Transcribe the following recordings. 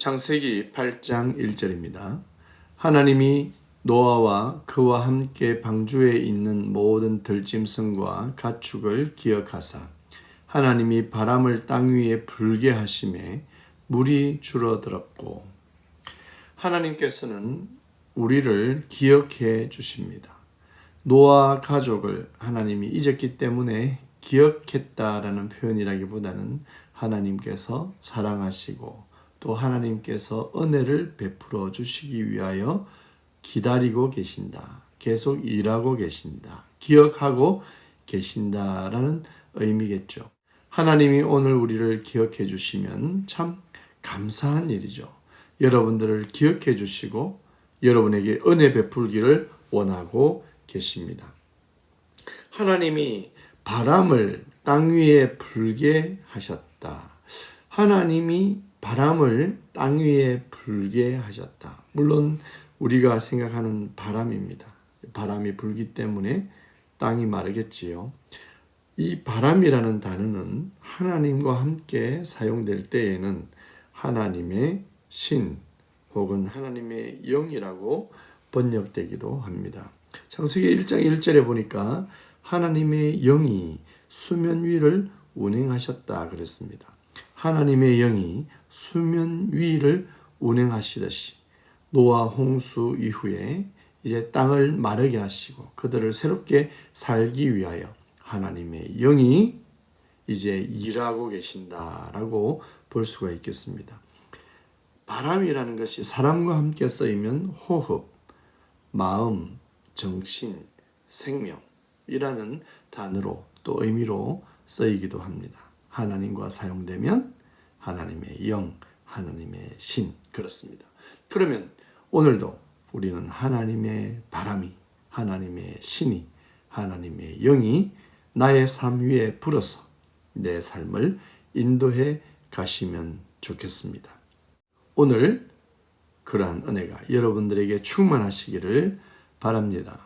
창세기 8장 1절입니다. 하나님이 노아와 그와 함께 방주에 있는 모든 들짐승과 가축을 기억하사 하나님이 바람을 땅 위에 불게 하심에 물이 줄어들었고, 하나님께서는 우리를 기억해 주십니다. 노아 가족을 하나님이 잊었기 때문에 기억했다라는 표현이라기보다는 하나님께서 사랑하시고 또 하나님께서 은혜를 베풀어 주시기 위하여 기다리고 계신다. 계속 일하고 계신다. 기억하고 계신다라는 의미겠죠. 하나님이 오늘 우리를 기억해 주시면 참 감사한 일이죠. 여러분들을 기억해 주시고 여러분에게 은혜 베풀기를 원하고 계십니다. 하나님이 바람을 땅 위에 불게 하셨다. 하나님이 바람을 땅 위에 불게 하셨다. 물론 우리가 생각하는 바람입니다. 바람이 불기 때문에 땅이 마르겠지요. 이 바람이라는 단어는 하나님과 함께 사용될 때에는 하나님의 신 혹은 하나님의 영이라고 번역되기도 합니다. 창세기 1장 1절에 보니까 하나님의 영이 수면 위를 운행하셨다 그랬습니다. 하나님의 영이 수면 위를 운행하시듯이 노아 홍수 이후에 이제 땅을 마르게 하시고 그들을 새롭게 살기 위하여 하나님의 영이 이제 일하고 계신다라고 볼 수가 있겠습니다. 바람이라는 것이 사람과 함께 쓰이면 호흡, 마음, 정신, 생명이라는 단어로 또 의미로 쓰이기도 합니다. 하나님과 사용되면 하나님의 영, 하나님의 신, 그렇습니다. 그러면 오늘도 우리는 하나님의 바람이, 하나님의 신이, 하나님의 영이 나의 삶 위에 불어서 내 삶을 인도해 가시면 좋겠습니다. 오늘 그러한 은혜가 여러분들에게 충만하시기를 바랍니다.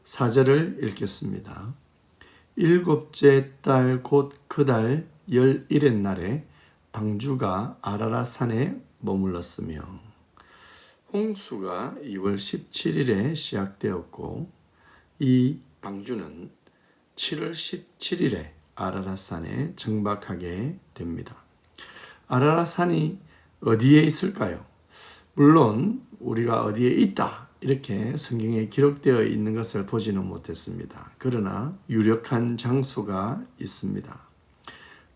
4절을 읽겠습니다. 일곱째 달 곧 그 달 11의 날에 방주가 아라랏 산에 머물렀으며, 홍수가 2월 17일에 시작되었고 이 방주는 7월 17일에 아라랏 산에 정박하게 됩니다. 아라랏 산이 어디에 있을까요? 물론 우리가 어디에 있다 이렇게 성경에 기록되어 있는 것을 보지는 못했습니다. 그러나 유력한 장소가 있습니다.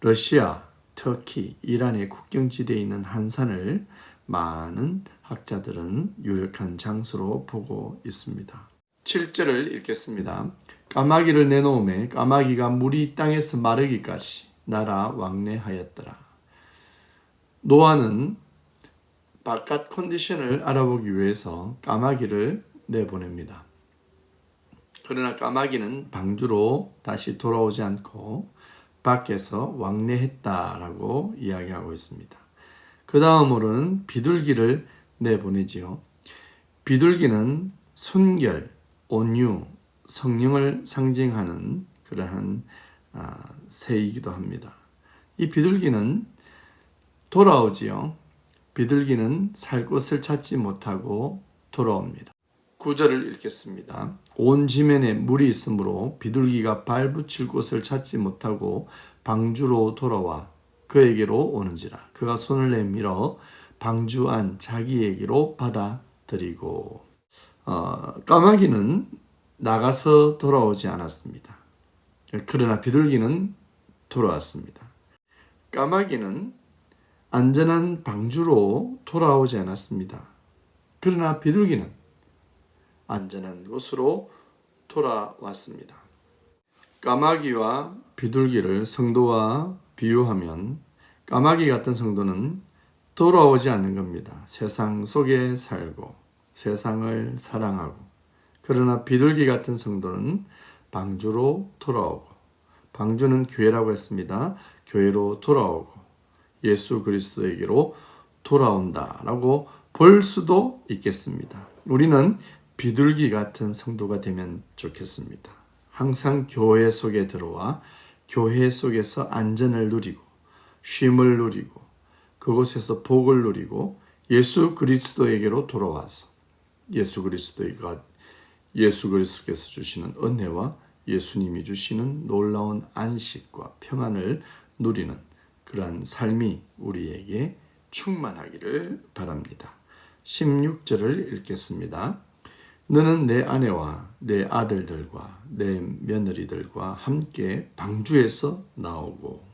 러시아, 터키, 이란의 국경지대에 있는 한 산을 많은 학자들은 유력한 장소로 보고 있습니다. 7절을 읽겠습니다. 까마귀를 내놓음에 까마귀가 물이 땅에서 마르기까지 날아 왕래하였더라. 노아는 바깥 컨디션을 알아보기 위해서 까마귀를 내보냅니다. 그러나 까마귀는 방주로 다시 돌아오지 않고 밖에서 왕래했다라고 이야기하고 있습니다. 그 다음으로는 비둘기를 내보내지요. 비둘기는 순결, 온유, 성령을 상징하는 그러한 새이기도 합니다. 이 비둘기는 돌아오지요. 비둘기는 살 곳을 찾지 못하고 돌아옵니다. 9절을 읽겠습니다. 온 지면에 물이 있으므로 비둘기가 발붙일 곳을 찾지 못하고 방주로 돌아와 그에게로 오는지라. 그가 손을 내밀어 방주 안 자기에게로 받아들이고. 까마귀는 나가서 돌아오지 않았습니다. 그러나 비둘기는 돌아왔습니다. 까마귀는 안전한 방주로 돌아오지 않았습니다. 그러나 비둘기는 안전한 곳으로 돌아왔습니다. 까마귀와 비둘기를 성도와 비유하면 까마귀 같은 성도는 돌아오지 않는 겁니다. 세상 속에 살고 세상을 사랑하고, 그러나 비둘기 같은 성도는 방주로 돌아오고, 방주는 교회라고 했습니다. 교회로 돌아오고 예수 그리스도에게로 돌아온다라고 볼 수도 있겠습니다. 우리는 비둘기 같은 성도가 되면 좋겠습니다. 항상 교회 속에 들어와 교회 속에서 안전을 누리고 쉼을 누리고 그곳에서 복을 누리고 예수 그리스도에게로 돌아와서 예수 그리스도께서 주시는 은혜와 예수님이 주시는 놀라운 안식과 평안을 누리는 그러한 삶이 우리에게 충만하기를 바랍니다. 16절을 읽겠습니다. 너는 내 아내와 내 아들들과 내 며느리들과 함께 방주에서 나오고,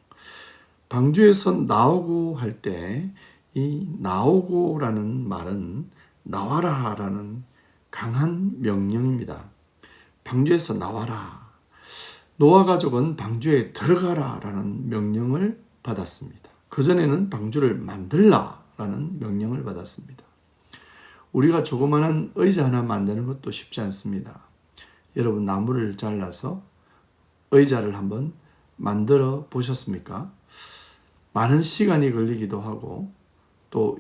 방주에서 나오고 할 때 이 나오고라는 말은 나와라라는 강한 명령입니다. 방주에서 나와라. 노아 가족은 방주에 들어가라라는 명령을 받았습니다. 그전에는 방주를 만들라라는 명령을 받았습니다. 우리가 조그마한 의자 하나 만드는 것도 쉽지 않습니다. 여러분, 나무를 잘라서 의자를 한번 만들어 보셨습니까? 많은 시간이 걸리기도 하고 또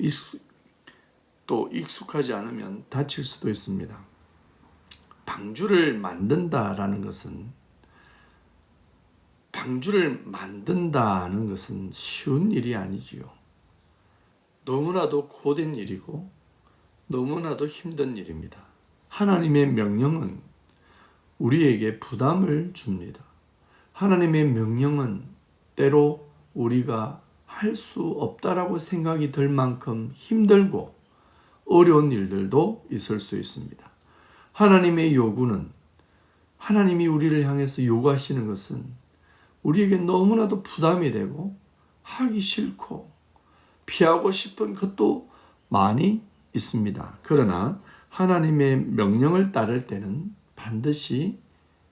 익숙하지 않으면 다칠 수도 있습니다. 방주를 만든다는 것은 쉬운 일이 아니지요. 너무나도 고된 일이고 너무나도 힘든 일입니다. 하나님의 명령은 우리에게 부담을 줍니다. 하나님의 명령은 때로 우리가 할 수 없다라고 생각이 들 만큼 힘들고 어려운 일들도 있을 수 있습니다. 하나님의 요구는, 하나님이 우리를 향해서 요구하시는 것은 우리에게 너무나도 부담이 되고 하기 싫고 피하고 싶은 것도 많이 있습니다. 그러나 하나님의 명령을 따를 때는 반드시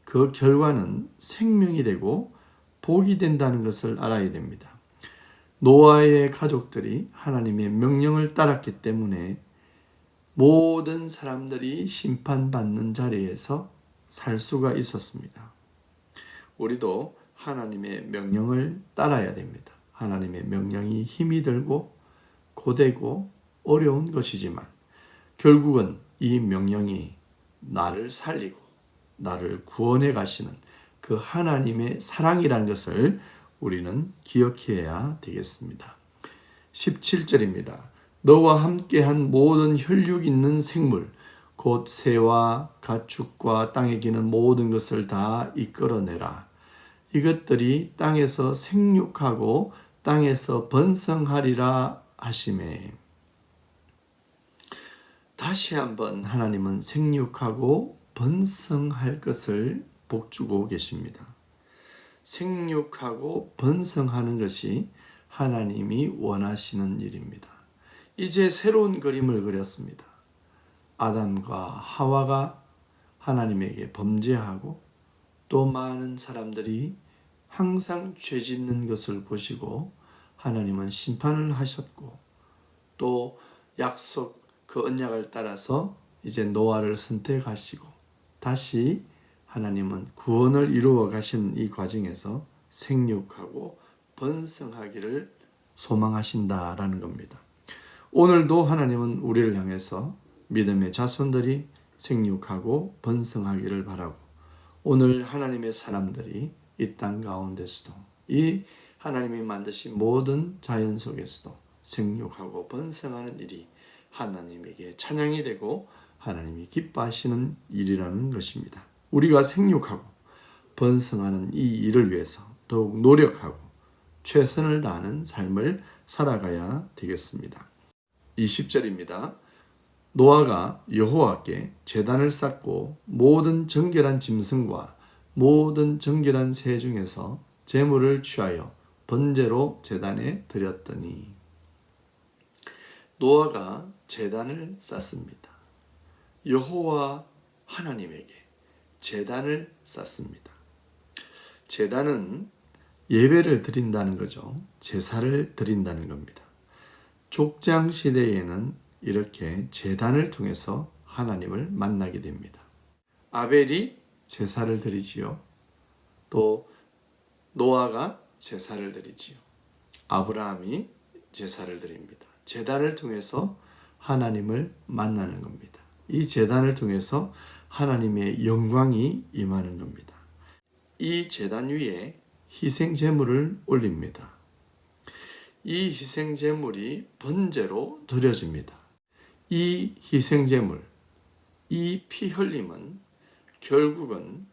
그 결과는 생명이 되고 복이 된다는 것을 알아야 됩니다. 노아의 가족들이 하나님의 명령을 따랐기 때문에 모든 사람들이 심판받는 자리에서 살 수가 있었습니다. 우리도 하나님의 명령을 따라야 됩니다. 하나님의 명령이 힘이 들고 고되고 어려운 것이지만 결국은 이 명령이 나를 살리고 나를 구원해 가시는 그 하나님의 사랑이라는 것을 우리는 기억해야 되겠습니다. 17절입니다. 너와 함께한 모든 혈육 있는 생물 곧 새와 가축과 땅에 기는 모든 것을 다 이끌어내라. 이것들이 땅에서 생육하고 땅에서 번성하리라 하시매. 다시 한번 하나님은 생육하고 번성할 것을 복주고 계십니다. 생육하고 번성하는 것이 하나님이 원하시는 일입니다. 이제 새로운 그림을 그렸습니다. 아담과 하와가 하나님에게 범죄하고 또 많은 사람들이 항상 죄 짓는 것을 보시고 하나님은 심판을 하셨고 또 약속 그 언약을 따라서 이제 노아를 선택하시고 다시 하나님은 구원을 이루어 가신 이 과정에서 생육하고 번성하기를 소망하신다라는 겁니다. 오늘도 하나님은 우리를 향해서 믿음의 자손들이 생육하고 번성하기를 바라고 오늘 하나님의 사람들이 이 땅 가운데서도 이 하나님이 만드신 모든 자연 속에서도 생육하고 번성하는 일이 하나님에게 찬양이 되고 하나님이 기뻐하시는 일이라는 것입니다. 우리가 생육하고 번성하는 이 일을 위해서 더욱 노력하고 최선을 다하는 삶을 살아가야 되겠습니다. 20절입니다. 노아가 여호와께 제단을 쌓고 모든 정결한 짐승과 모든 정결한 새 중에서 제물을 취하여 번제로 제단에 드렸더니. 노아가 제단을 쌓습니다. 여호와 하나님에게 제단을 쌓습니다. 제단은 예배를 드린다는 거죠. 제사를 드린다는 겁니다. 족장 시대에는 이렇게 제단을 통해서 하나님을 만나게 됩니다. 아벨이 제사를 드리지요. 또 노아가 제사를 드리지요. 아브라함이 제사를 드립니다. 제단을 통해서 하나님을 만나는 겁니다. 이 제단을 통해서 하나님의 영광이 임하는 겁니다. 이 제단 위에 희생 제물을 올립니다. 이 희생 제물이 번제로 드려집니다. 이 희생제물, 이 피 흘림은 결국은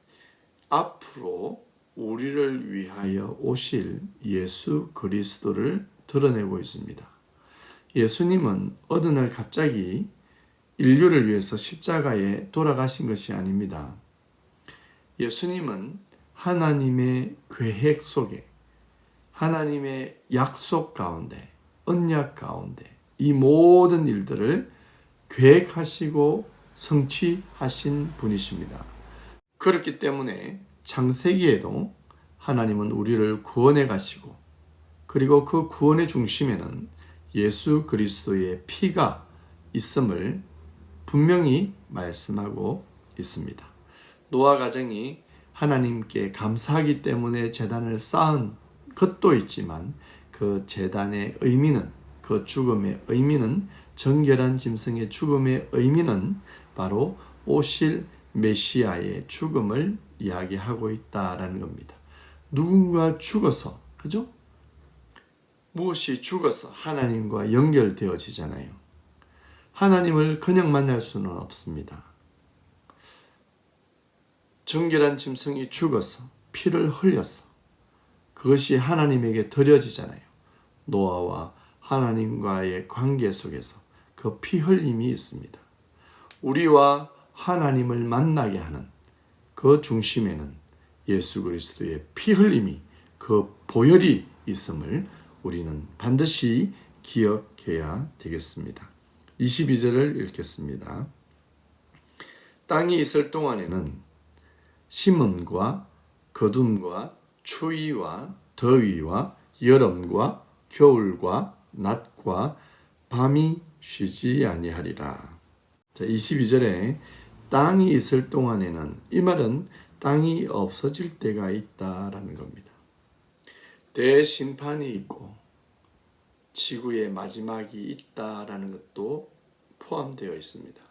앞으로 우리를 위하여 오실 예수 그리스도를 드러내고 있습니다. 예수님은 어느 날 갑자기 인류를 위해서 십자가에 돌아가신 것이 아닙니다. 예수님은 하나님의 계획 속에, 하나님의 약속 가운데, 언약 가운데 이 모든 일들을 계획하시고 성취하신 분이십니다. 그렇기 때문에 창세기에도 하나님은 우리를 구원해 가시고, 그리고 그 구원의 중심에는 예수 그리스도의 피가 있음을 분명히 말씀하고 있습니다. 노아 가정이 하나님께 감사하기 때문에 제단을 쌓은 것도 있지만, 그 제단의 의미는, 그 죽음의 의미는, 정결한 짐승의 죽음의 의미는 바로 오실 메시아의 죽음을 이야기하고 있다라는 겁니다. 누군가 죽어서, 그죠? 무엇이 죽어서 하나님과 연결되어지잖아요. 하나님을 그냥 만날 수는 없습니다. 정결한 짐승이 죽어서 피를 흘려서 그것이 하나님에게 드려지잖아요. 노아와 하나님과의 관계 속에서 그 피 흘림이 있습니다. 우리와 하나님을 만나게 하는 그 중심에는 예수 그리스도의 피 흘림이, 그 보혈이 있음을 우리는 반드시 기억해야 되겠습니다. 22절을 읽겠습니다. 땅이 있을 동안에는 심음과 거둠과 추위와 더위와 여름과 겨울과 낮과 밤이 쉬지 아니하리라. 자, 22절에 땅이 있을 동안에는, 이 말은 땅이 없어질 때가 있다라는 겁니다. 대심판이 있고 지구의 마지막이 있다라는 것도 포함되어 있습니다.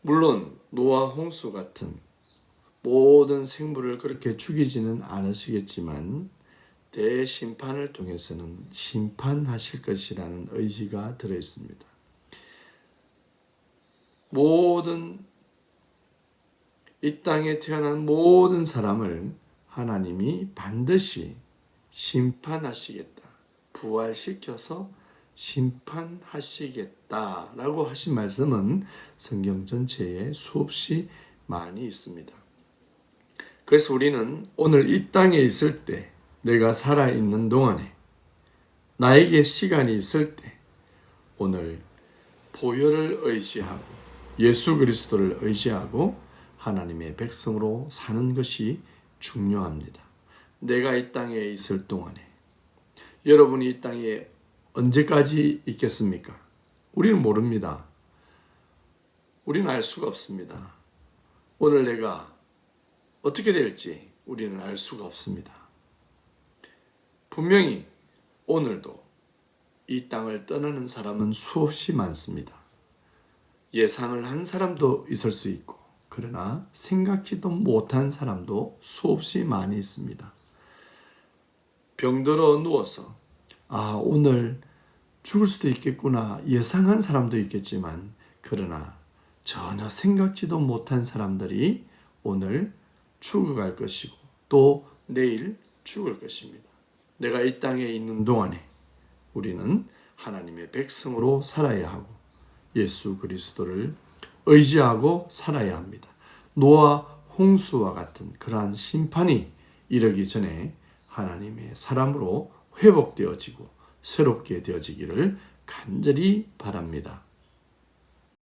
물론 노아 홍수 같은 모든 생물을 그렇게 죽이지는 않으시겠지만 대심판을 통해서는 심판하실 것이라는 의지가 들어 있습니다. 모든 이 땅에 태어난 모든 사람을 하나님이 반드시 심판하시겠다, 부활시켜서 심판하시겠다라고 하신 말씀은 성경 전체에 수없이 많이 있습니다. 그래서 우리는 오늘 이 땅에 있을 때, 내가 살아있는 동안에, 나에게 시간이 있을 때, 오늘 보혈을 의지하고 예수 그리스도를 의지하고 하나님의 백성으로 사는 것이 중요합니다. 내가 이 땅에 있을 동안에, 여러분이 이 땅에 언제까지 있겠습니까? 우리는 모릅니다. 우리는 알 수가 없습니다. 오늘 내가 어떻게 될지 우리는 알 수가 없습니다. 분명히 오늘도 이 땅을 떠나는 사람은 수없이 많습니다. 예상을 한 사람도 있을 수 있고, 그러나 생각지도 못한 사람도 수없이 많이 있습니다. 병들어 누워서 오늘 죽을 수도 있겠구나 예상한 사람도 있겠지만, 그러나 전혀 생각지도 못한 사람들이 오늘 죽어갈 것이고 또 내일 죽을 것입니다. 내가 이 땅에 있는 동안에 우리는 하나님의 백성으로 살아야 하고 예수 그리스도를 의지하고 살아야 합니다. 노아 홍수와 같은 그러한 심판이 이르기 전에 하나님의 사람으로 회복되어지고 새롭게 되어지기를 간절히 바랍니다.